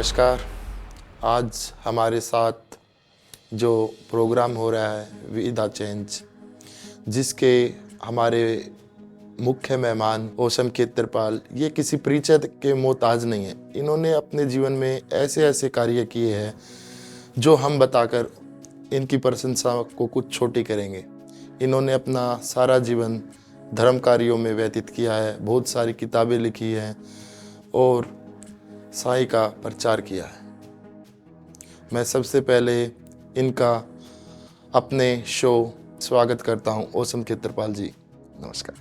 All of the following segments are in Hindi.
नमस्कार। आज हमारे साथ जो प्रोग्राम हो रहा है वी द चेंज, जिसके हमारे मुख्य मेहमान ओशम खेत्रपाल, ये किसी परिचय के मोहताज नहीं है। इन्होंने अपने जीवन में ऐसे ऐसे कार्य किए हैं जो हम बताकर इनकी प्रशंसा को कुछ छोटी करेंगे। इन्होंने अपना सारा जीवन धर्म कार्यों में व्यतीत किया है, बहुत सारी किताबें लिखी हैं और साईं का प्रचार किया है। मैं सबसे पहले इनका अपने शो स्वागत करता हूं। ओशम खेत्रपाल जी, नमस्कार।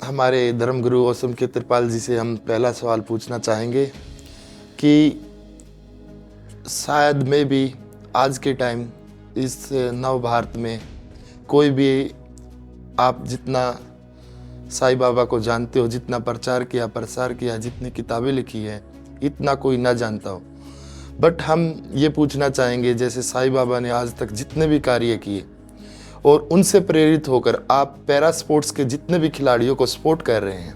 हमारे धर्मगुरु ओशम खेत्रपाल जी से हम पहला सवाल पूछना चाहेंगे कि शायद में भी आज के टाइम इस नव भारत में कोई भी आप जितना साईं बाबा को जानते हो, जितना प्रचार किया, प्रसार किया, जितनी किताबें लिखी है, इतना कोई ना जानता हो। बट हम ये पूछना चाहेंगे, जैसे साईं बाबा ने आज तक जितने भी कार्य किए और उनसे प्रेरित होकर आप पैरा स्पोर्ट्स के जितने भी खिलाड़ियों को सपोर्ट कर रहे हैं,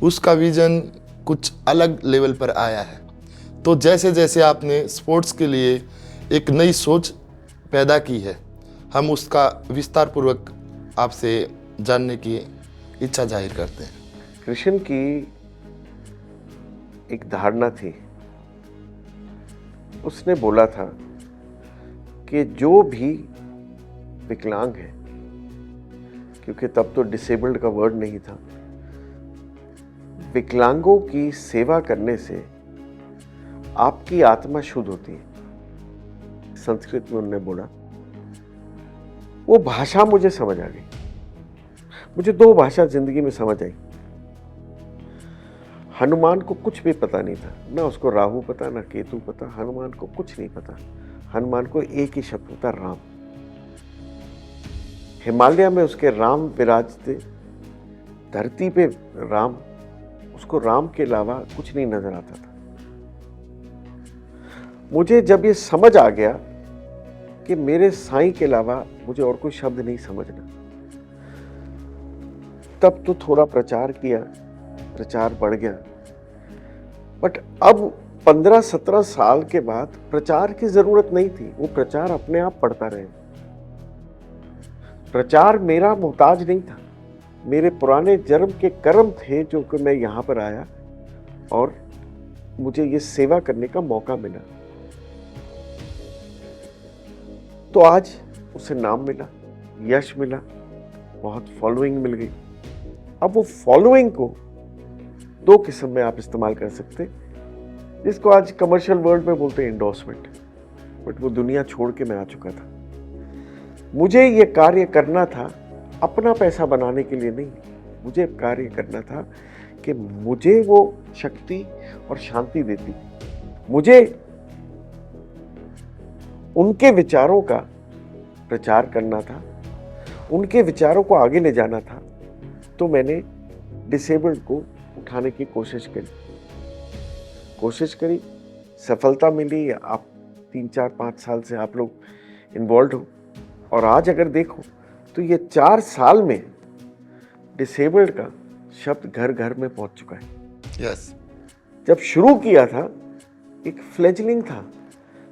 उसका विजन कुछ अलग लेवल पर आया है। तो जैसे जैसे आपने स्पोर्ट्स के लिए एक नई सोच पैदा की है, हम उसका विस्तार पूर्वक आपसे जानने की इच्छा जाहिर करते हैं। कृष्ण की एक धारणा थी। उसने बोला था कि जो भी विकलांग है, क्योंकि तब तो डिसेबल्ड का वर्ड नहीं था, विकलांगों की सेवा करने से आपकी आत्मा शुद्ध होती है। संस्कृत में उन्होंने बोला। वो भाषा मुझे समझ आ गई। मुझे दो भाषा जिंदगी में समझ आई। हनुमान को कुछ भी पता नहीं था, ना उसको राहु पता, ना केतु पता। हनुमान को कुछ नहीं पता। हनुमान को एक ही शब्द होता, राम। हिमालय में उसके राम विराजते, धरती पे राम, उसको राम के अलावा कुछ नहीं नजर आता था। मुझे जब ये समझ आ गया कि मेरे साईं के अलावा मुझे और कोई शब्द नहीं समझना, तब तो थोड़ा प्रचार किया, प्रचार बढ़ गया। बट अब 15-17 साल के बाद प्रचार की जरूरत नहीं थी। वो प्रचार अपने आप बढ़ता रहे। प्रचार मेरा मोहताज नहीं था, मेरे पुराने जन्म के कर्म थे जो कि मैं यहां पर आया और मुझे ये सेवा करने का मौका मिला। तो आज उसे नाम मिला, यश मिला, बहुत फॉलोइंग मिल गई। अब वो फॉलोइंग को दो किस्म में आप इस्तेमाल कर सकते, जिसको आज कमर्शियल वर्ल्ड में बोलते हैं एंडोर्समेंट। बट वो दुनिया छोड़ के मैं आ चुका था। मुझे ये कार्य करना था अपना पैसा बनाने के लिए नहीं। मुझे कार्य करना था कि मुझे वो शक्ति और शांति देती। मुझे उनके विचारों का प्रचार करना था, उनके विचारों को आगे ले जाना था। तो मैंने डिसेबल्ड को उठाने की कोशिश करी, सफलता मिली। आप 3-4-5 साल से आप लोग इन्वॉल्व हो और आज अगर देखो तो ये 4 साल में डिसेबल्ड का शब्द घर घर में पहुंच चुका है। यस। जब शुरू किया था एक फ्लेजलिंग था,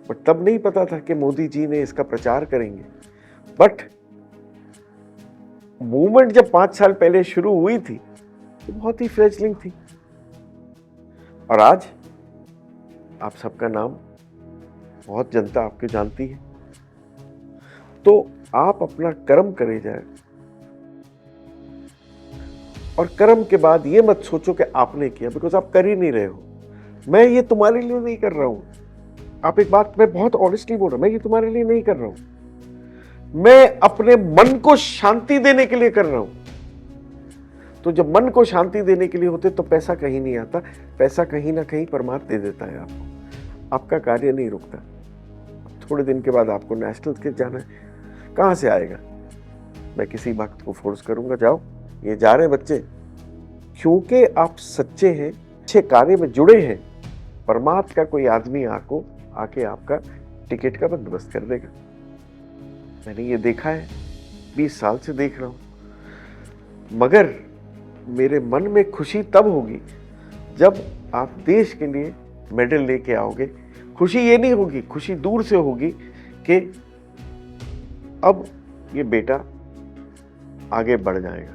बट तब नहीं पता था कि मोदी जी ने इसका प्रचार करेंगे। बट मूवमेंट जब 5 साल पहले शुरू हुई थी तो बहुत ही फ्लेजलिंग थी। और आज आप सबका नाम, बहुत जनता आपके जानती है। तो आप अपना कर्म करे जाए और कर्म के बाद ये मत सोचो कि आपने किया, बिकॉज आप कर ही नहीं रहे हो। मैं ये तुम्हारे लिए नहीं कर रहा हूं। आप एक बात मैं बहुत ऑनेस्टली बोल रहा हूं, मैं ये तुम्हारे लिए नहीं कर रहा हूं। मैं अपने मन को शांति देने के लिए कर रहा हूं। तो जब मन को शांति देने के लिए होते तो पैसा कहीं नहीं आता। पैसा कहीं ना कहीं परमात्मा दे देता है आपको। आपका कार्य नहीं रुकता। थोड़े दिन के बाद आपको नेशनल के जाना है, कहां से आएगा? मैं किसी भक्त को फोर्स करूंगा, जाओ, ये जा रहे बच्चे। क्योंकि आप सच्चे हैं, अच्छे कार्य में जुड़े हैं, परमात्मा का कोई आदमी आके आपका टिकट का बंदोबस्त कर देगा। मैंने ये देखा है, 20 साल से देख रहा हूं। मगर मेरे मन में खुशी तब होगी जब आप देश के लिए मेडल लेके आओगे, खुशी ये नहीं होगी, खुशी दूर से होगी कि अब ये बेटा आगे बढ़ जाएगा।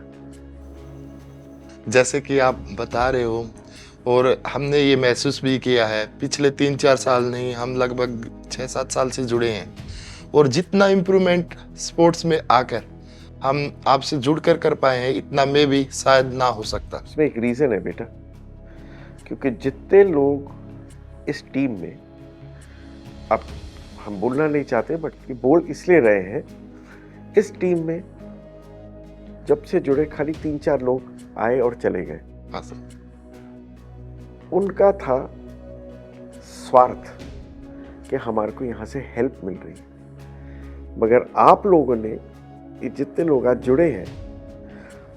जैसे कि आप बता रहे हो और हमने ये महसूस भी किया है, पिछले 3-4 साल नहीं, हम लगभग 6-7 साल से जुड़े हैं और जितना इम्प्रूवमेंट स्पोर्ट्स में आकर हम आपसे जुड़कर कर पाए हैं, इतना में भी शायद ना हो सकता। इसमें एक रीज़न है बेटा, क्योंकि जितने लोग इस टीम में, अब हम बोलना नहीं चाहते बट ये बोल इसलिए रहे हैं, इस टीम में जब से जुड़े खाली 3-4 लोग आए और चले गए। हाँ सर। उनका था स्वार्थ कि हमारे को यहाँ से हेल्प मिल रही है, मगर आप लोगों ने, ये जितने लोग आज जुड़े हैं,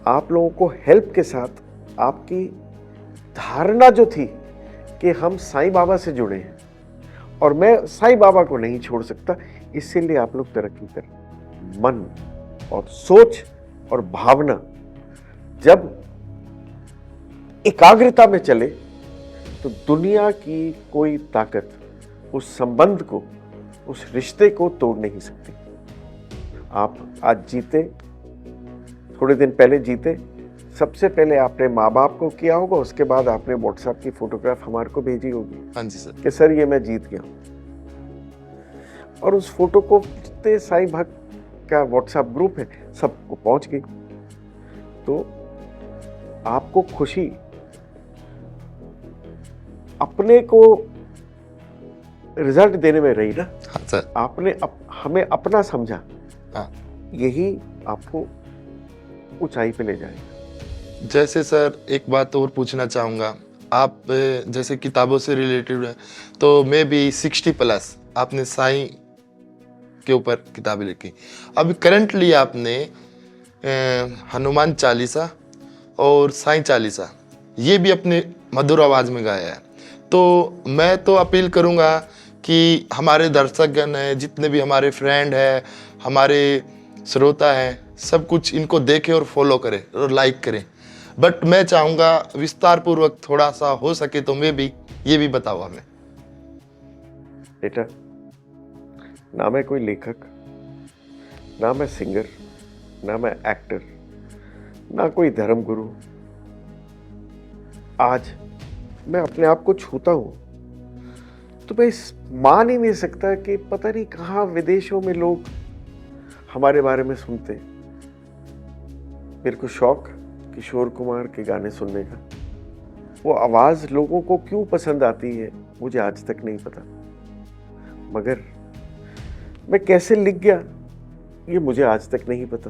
आप लोगों को हेल्प के साथ आपकी धारणा जो थी कि हम साईं बाबा से जुड़े हैं और मैं साईं बाबा को नहीं छोड़ सकता, इसीलिए आप लोग तरक्की कर। मन और सोच और भावना जब एकाग्रता में चले तो दुनिया की कोई ताकत उस संबंध को, उस रिश्ते को तोड़ नहीं सकती। आप आज जीते, थोड़े दिन पहले जीते, सबसे पहले आपने माँ बाप को किया होगा, उसके बाद आपने व्हाट्सएप की फोटोग्राफ हमारे को भेजी होगी। हाँ जी सर। कि सर ये मैं जीत गया हूँ, और उस फोटो को जितने साईं भक्त का व्हाट्सएप ग्रुप है सबको पहुंच गई। तो आपको खुशी अपने को रिजल्ट देने में रही ना। हाँ सर। आपने हमें अपना समझा, हाँ। यही आपको ऊंचाई पे ले जाएगा। जैसे सर एक बात और पूछना चाहूँगा, आप जैसे किताबों से रिलेटेड है तो मैं भी 60+ आपने साईं के ऊपर किताबें लिखी। अभी करंटली आपने हनुमान चालीसा और साईं चालीसा ये भी अपने मधुर आवाज़ में गाया है। तो मैं तो अपील करूँगा कि हमारे दर्शकगण हैं, जितने भी हमारे फ्रेंड हैं, हमारे श्रोता हैं, सब कुछ इनको देखें और फॉलो करें और लाइक करें। बट मैं चाहूँगा विस्तार पूर्वक थोड़ा सा हो सके तो मैं भी ये भी बताओ हमें। बेटा, ना मैं कोई लेखक, ना मैं सिंगर, ना मैं एक्टर, ना कोई धर्मगुरु। आज मैं अपने आप को छूता हूं तो मैं मान ही नहीं सकता कि पता नहीं कहां विदेशों में लोग हमारे बारे में सुनते। मेरे को शौक किशोर कुमार के गाने सुनने का, वो आवाज लोगों को क्यों पसंद आती है मुझे आज तक नहीं पता, मगर मैं कैसे लिख गया ये मुझे आज तक नहीं पता।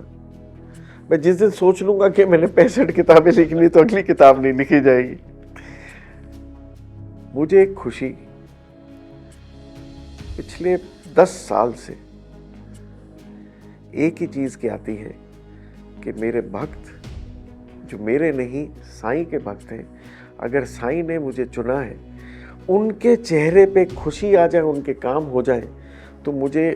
मैं जिस दिन सोच लूंगा कि मैंने 65 किताबें लिख ली तो अगली किताब नहीं लिखी जाएगी। मुझे एक खुशी पिछले 10 साल से एक ही चीज की आती है कि मेरे भक्त, जो मेरे नहीं साईं के भक्त हैं, अगर साईं ने मुझे चुना है, उनके चेहरे पे खुशी आ जाए, उनके काम हो जाए, तो मुझे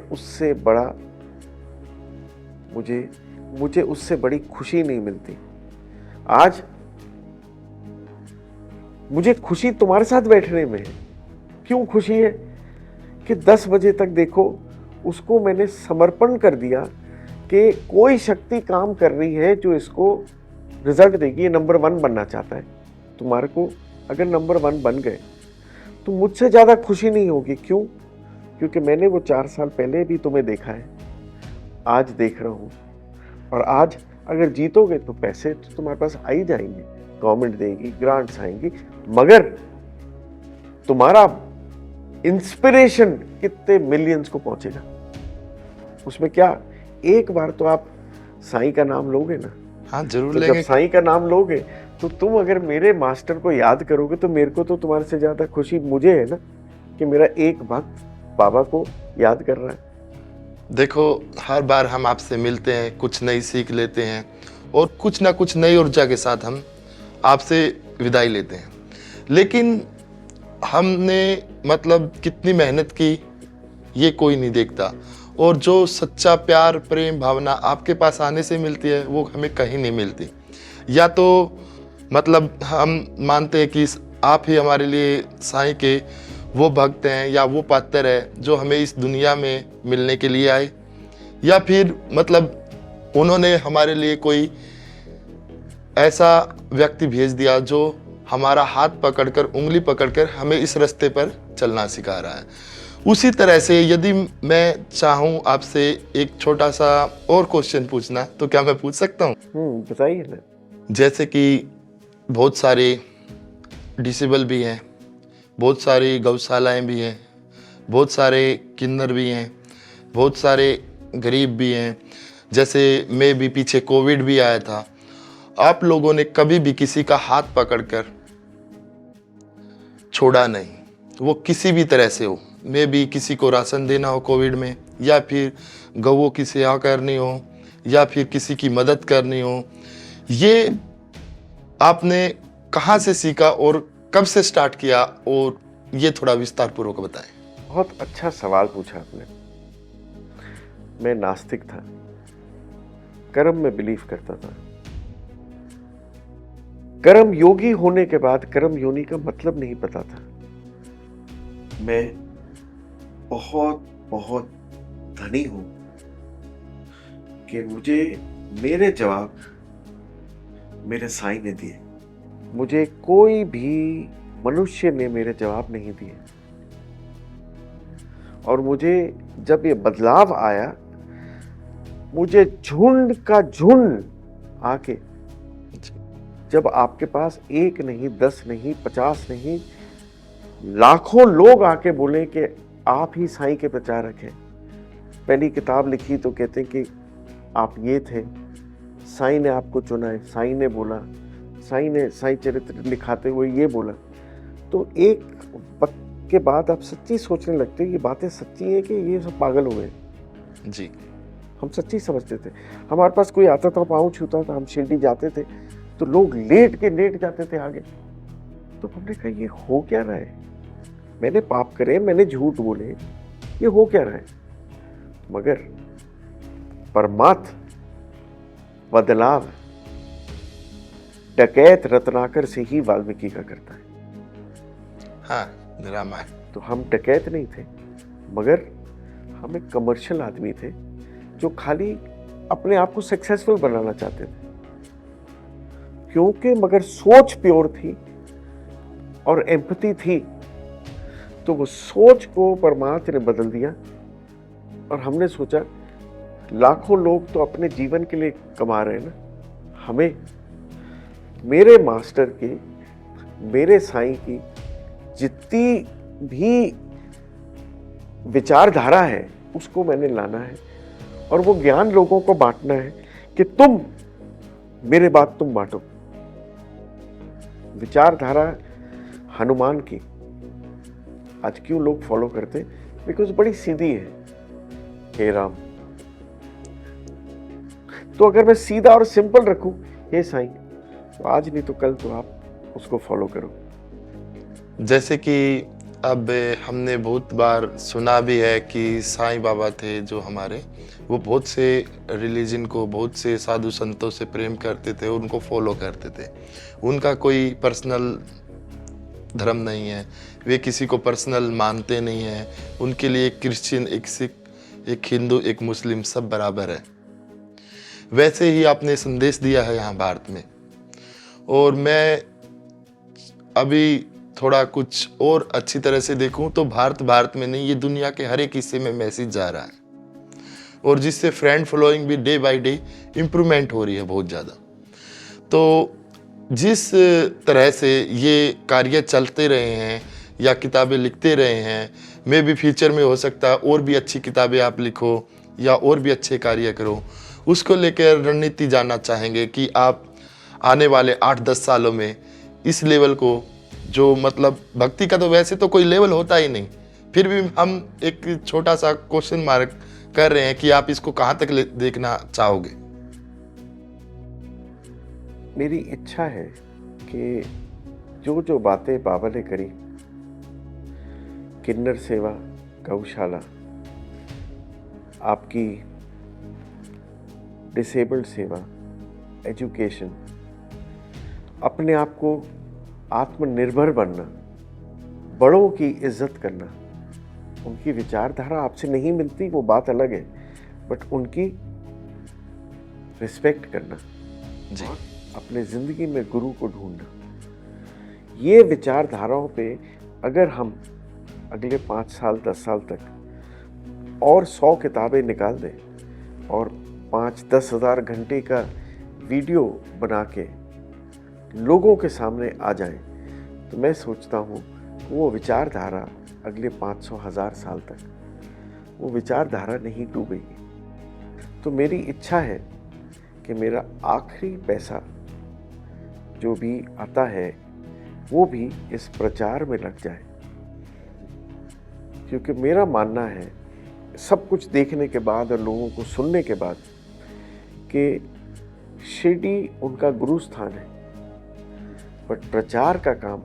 उससे बड़ी खुशी नहीं मिलती। आज मुझे खुशी तुम्हारे साथ बैठने में है। क्यों खुशी है कि 10 बजे तक देखो उसको मैंने समर्पण कर दिया कि कोई शक्ति काम कर रही है जो इसको रिजल्ट देगी। ये नंबर 1 बनना चाहता है। तुम्हारे को अगर नंबर 1 बन गए तो मुझसे ज़्यादा खुशी नहीं होगी। क्यों? क्योंकि मैंने वो 4 साल पहले भी तुम्हें देखा है, आज देख रहा हूँ, और आज अगर जीतोगे तो पैसे तो तुम्हारे पास आ ही जाएंगे, गवर्नमेंट देगी, ग्रांट्स आएंगी, मगर तुम्हारा इंस्पिरेशन कितने मिलियंस को पहुंचेगा। उसमें क्या, एक बार तो आप साईं का नाम लोगे ना। हाँ जरूर तो लेंगे। जब साईं का नाम लोगे तो तुम अगर मेरे मास्टर को याद करोगे तो मेरे को तो तुम्हारे से ज्यादा खुशी मुझे है ना कि मेरा एक भक्त बाबा को याद कर रहा है। देखो, हर बार हम आपसे मिलते हैं, कुछ नई सीख लेते हैं और कुछ ना कुछ नई ऊर्जा के साथ हम आपसे विदाई लेते हैं। लेकिन हमने मतलब कितनी मेहनत की ये कोई नहीं देखता, और जो सच्चा प्यार, प्रेम, भावना आपके पास आने से मिलती है वो हमें कहीं नहीं मिलती। या तो मतलब हम मानते हैं कि आप ही हमारे लिए साईं के वो भक्त हैं या वो पात्र है जो हमें इस दुनिया में मिलने के लिए आए, या फिर मतलब उन्होंने हमारे लिए कोई ऐसा व्यक्ति भेज दिया जो हमारा हाथ पकड़कर, उंगली पकड़कर हमें इस रास्ते पर चलना सिखा रहा है। उसी तरह से यदि मैं चाहूँ आपसे एक छोटा सा और क्वेश्चन पूछना, तो क्या मैं पूछ सकता हूँ? बताइए ना। जैसे कि बहुत सारे डिसेबल भी हैं, बहुत सारी गौशालाएं भी हैं, बहुत सारे किन्नर भी हैं, बहुत सारे गरीब भी हैं। जैसे मैं भी, पीछे कोविड भी आया था, आप लोगों ने कभी भी किसी का हाथ पकड़कर छोड़ा नहीं, वो किसी भी तरह से हो। मैं भी किसी को राशन देना हो कोविड में, या फिर गौओं की सेवा करनी हो, या फिर किसी की मदद करनी हो, ये आपने कहाँ से सीखा और कब से स्टार्ट किया, और ये थोड़ा विस्तार पूर्वक बताएं। बहुत अच्छा सवाल पूछा आपने। मैं नास्तिक था, कर्म में बिलीव करता था। कर्म योगी होने के बाद कर्म योनि का मतलब नहीं पता था। मैं बहुत बहुत धनी हूं कि मुझे मेरे जवाब मेरे साईं ने दिए। मुझे कोई भी मनुष्य ने मेरे जवाब नहीं दिए। और मुझे जब ये बदलाव आया, मुझे झुंड का झुंड आके, जब आपके पास एक नहीं, 10 नहीं, 50 नहीं, लाखों लोग आके बोले कि आप ही साईं के प्रचारक हैं। पहली किताब लिखी तो कहते हैं कि आप ये थे, साईं ने आपको चुना है, साईं ने बोला, साईं ने साईं चरित्र लिखाते हुए ये बोला। तो एक वक्त के बाद आप सच्ची सोचने लगते हैं ये बातें सच्ची हैं कि ये सब पागल हुए जी। हम सच्ची समझते थे। हमारे पास कोई आता था, पाँव छूता था, हम शिरडी जाते थे तो लोग लेट जाते थे आगे। तो हमने कहा ये हो क्या रहा है? मैंने पाप करे, मैंने झूठ बोले, ये हो क्या रहा है? मगर परमात्म बदलाव डकैत रत्नाकर से ही वाल्मीकि का करता है। हाँ, रामायण। तो हम डकैत नहीं थे, मगर हम एक कमर्शियल आदमी थे जो खाली अपने आप को सक्सेसफुल बनाना चाहते थे। क्योंकि मगर सोच प्योर थी और एम्पैथी थी, तो वो सोच को परमात्मा ने बदल दिया। और हमने सोचा लाखों लोग तो अपने जीवन के लिए कमा रहे हैं ना, हमें मेरे मास्टर की, मेरे साईं की जितनी भी विचारधारा है उसको मैंने लाना है, और वो ज्ञान लोगों को बांटना है कि तुम मेरे बात तुम बांटो। विचारधारा हनुमान की आज क्यों लोग फॉलो करते? बिकॉज बड़ी सीधी है, हे राम। तो अगर मैं सीधा और सिंपल रखूं, हे साईं, तो आज नहीं तो कल तो आप उसको फॉलो करो। जैसे कि अब हमने बहुत बार सुना भी है कि साईं बाबा थे जो हमारे, वो बहुत से रिलीजन को, बहुत से साधु संतों से प्रेम करते थे, उनको फॉलो करते थे। उनका कोई पर्सनल धर्म नहीं है, वे किसी को पर्सनल मानते नहीं हैं। उनके लिए एक क्रिश्चियन, एक सिख, एक हिंदू, एक मुस्लिम सब बराबर है। वैसे ही आपने संदेश दिया है यहाँ भारत में। और मैं अभी थोड़ा कुछ और अच्छी तरह से देखूं तो भारत में नहीं, ये दुनिया के हर एक हिस्से में मैसेज जा रहा है, और जिससे फ्रेंड फॉलोइंग भी डे बाय डे इम्प्रूवमेंट हो रही है बहुत ज़्यादा। तो जिस तरह से ये कार्य चलते रहे हैं या किताबें लिखते रहे हैं, मैं भी फ्यूचर में हो सकता है और भी अच्छी किताबें आप लिखो या और भी अच्छे कार्य करो, उसको लेकर रणनीति जानना चाहेंगे कि आप आने वाले 8-10 सालों में इस लेवल को, जो मतलब भक्ति का तो वैसे तो कोई लेवल होता ही नहीं, फिर भी हम एक छोटा सा क्वेश्चन मार्क कर रहे हैं कि आप इसको कहाँ तक देखना चाहोगे? मेरी इच्छा है कि जो जो बातें बाबा ने करी, किन्नर सेवा, गौशाला, आपकी डिसेबल्ड सेवा, एजुकेशन, अपने आप को आत्मनिर्भर बनना, बड़ों की इज्जत करना। उनकी विचारधारा आपसे नहीं मिलती वो बात अलग है, बट उनकी रिस्पेक्ट करना जी। और अपने ज़िंदगी में गुरु को ढूंढना, ये विचारधाराओं पे अगर हम अगले 5 साल 10 साल तक और 100 किताबें निकाल दें और 5-10 हज़ार घंटे का वीडियो बना के लोगों के सामने आ जाएं, तो मैं सोचता हूँ वो विचारधारा अगले 500-1000 साल तक वो विचारधारा नहीं डूबेगी। तो मेरी इच्छा है कि मेरा आखिरी पैसा जो भी आता है वो भी इस प्रचार में लग जाए, क्योंकि मेरा मानना है सब कुछ देखने के बाद और लोगों को सुनने के बाद कि शिरडी उनका गुरु स्थान है, बट प्रचार का काम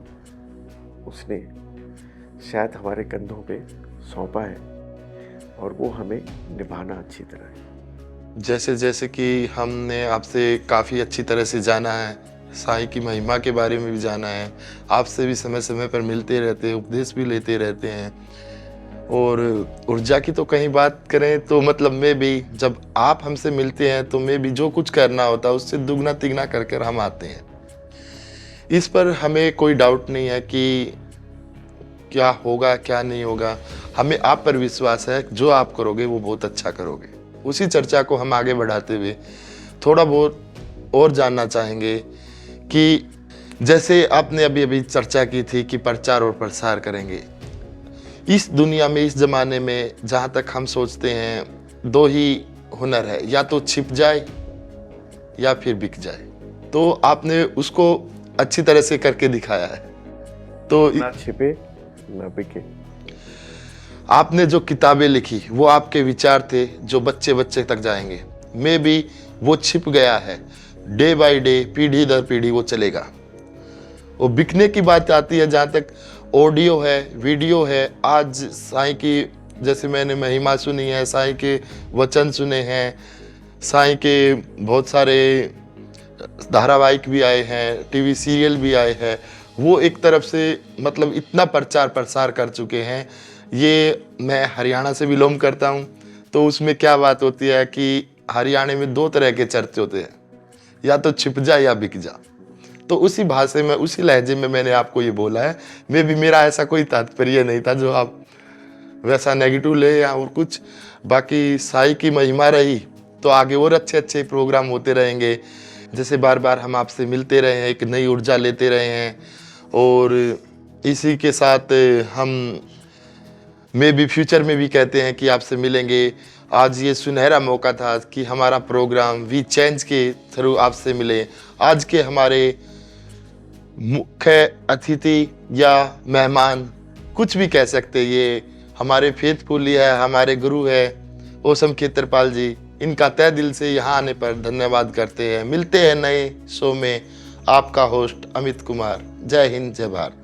उसने शायद हमारे कंधों पे सौंपा है और वो हमें निभाना अच्छी तरह है। जैसे जैसे कि हमने आपसे काफ़ी अच्छी तरह से जाना है, साईं की महिमा के बारे में भी जाना है, आपसे भी समय समय पर मिलते रहते हैं, उपदेश भी लेते रहते हैं। और ऊर्जा की तो कहीं बात करें तो मतलब मैं भी जब आप हमसे मिलते हैं तो मैं भी जो कुछ करना होता है उससे दुगना तिगना करके हम आते हैं। इस पर हमें कोई डाउट नहीं है कि क्या होगा क्या नहीं होगा, हमें आप पर विश्वास है, जो आप करोगे वो बहुत अच्छा करोगे। उसी चर्चा को हम आगे बढ़ाते हुए थोड़ा बहुत और जानना चाहेंगे कि जैसे आपने अभी अभी चर्चा की थी कि प्रचार और प्रसार करेंगे। इस दुनिया में, इस ज़माने में जहाँ तक हम सोचते हैं 2 ही हुनर है, या तो छिप जाए या फिर बिक जाए। तो आपने उसको अच्छी तरह से करके दिखाया है। तो ना छिपे ना बिके। आपने जो किताबें लिखी वो आपके विचार थे जो बच्चे बच्चे तक जाएंगे। मैं भी वो छिप गया है, डे बाय डे, पीढ़ी दर पीढ़ी वो चलेगा। वो बिकने की बात आती है, जहाँ तक ऑडियो है, वीडियो है, आज साईं की जैसे मैंने महिमा सुनी है, साईं के वचन सुने हैं, साईं के बहुत सारे धारावाहिक भी आए हैं, टीवी सीरियल भी आए हैं, वो एक तरफ से मतलब इतना प्रचार प्रसार कर चुके हैं। ये मैं हरियाणा से बिलोंग करता हूँ, तो उसमें क्या बात होती है कि हरियाणा में 2 तरह के चर्चे होते हैं, या तो छिप जा या बिक जा। तो उसी भाषा में, उसी लहजे में मैंने आपको ये बोला है। मैं भी, मेरा ऐसा कोई तात्पर्य नहीं था जो आप वैसा नेगेटिव ले या और कुछ। बाकी साईं की महिमा रही तो आगे और अच्छे अच्छे प्रोग्राम होते रहेंगे। जैसे बार बार हम आपसे मिलते रहे हैं, एक नई ऊर्जा लेते रहे हैं, और इसी के साथ मैं भी फ्यूचर में भी कहते हैं कि आपसे मिलेंगे। आज ये सुनहरा मौका था कि हमारा प्रोग्राम वी चेंज के थ्रू आपसे मिले। आज के हमारे मुख्य अतिथि या मेहमान, कुछ भी कह सकते, ये हमारे फेथफुल है, हमारे गुरु है ओसम खेत्रपाल जी। इनका तहे दिल से यहाँ आने पर धन्यवाद करते हैं। मिलते हैं नए शो में। आपका होस्ट अमित कुमार। जय हिंद, जय भारत।